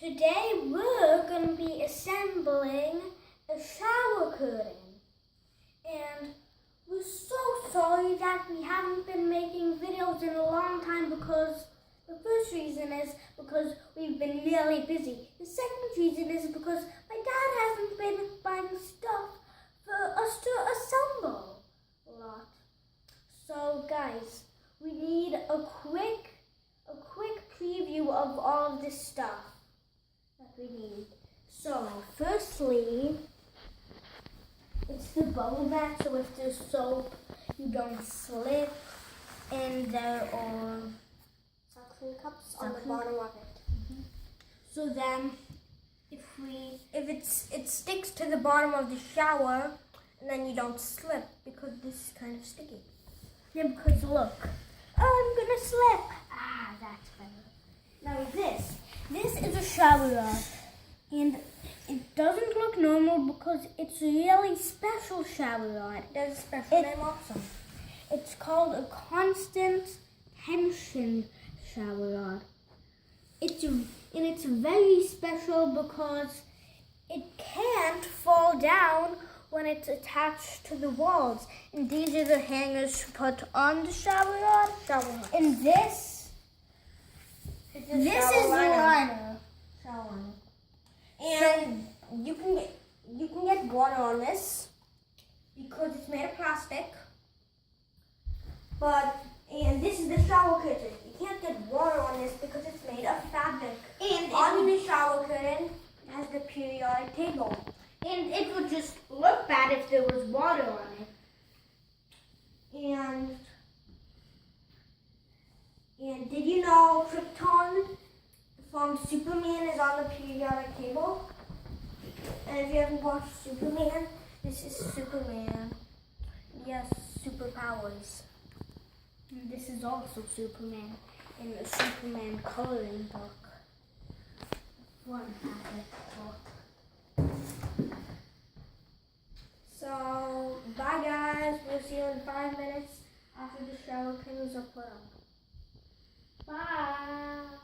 Today we're going to be assembling a shower curtain. And we're so sorry that we haven't been making videos in a long time because the first reason is because we've been really busy. The second reason is because my dad hasn't been buying stuff for us to assemble a lot. So guys, we need a quick preview of all of this stuff that we need. So firstly, it's the bubble mat, so with the soap you don't slip, and there are Suction cups on the bottom of it. Mm-hmm. So then if it sticks to the bottom of the shower, and then you don't slip because this is kind of sticky. Yeah, because look, I'm gonna slip. That's better. Now this is a shower rod, and it doesn't look normal because it's a really special shower rod. There's a special name also. It's called a constant tension shower rod. It's very special because it can't fall down when it's attached to the walls. And these are the hangers to put on the shower rod. And this is the liner. Shower liner. And you can get water on this because it's made of plastic. And this is the shower curtain. You can't get water on this because it's made of fabric. And on the shower curtain, it has the periodic table. And it would just look bad if there was water on it. And did you know Krypton from Superman is on the periodic table? And if you haven't watched Superman, this is Superman. He has superpowers. And this is also Superman in the Superman coloring book. One book. So, bye guys. We'll see you in 5 minutes after the shower curtains are put on. Bye.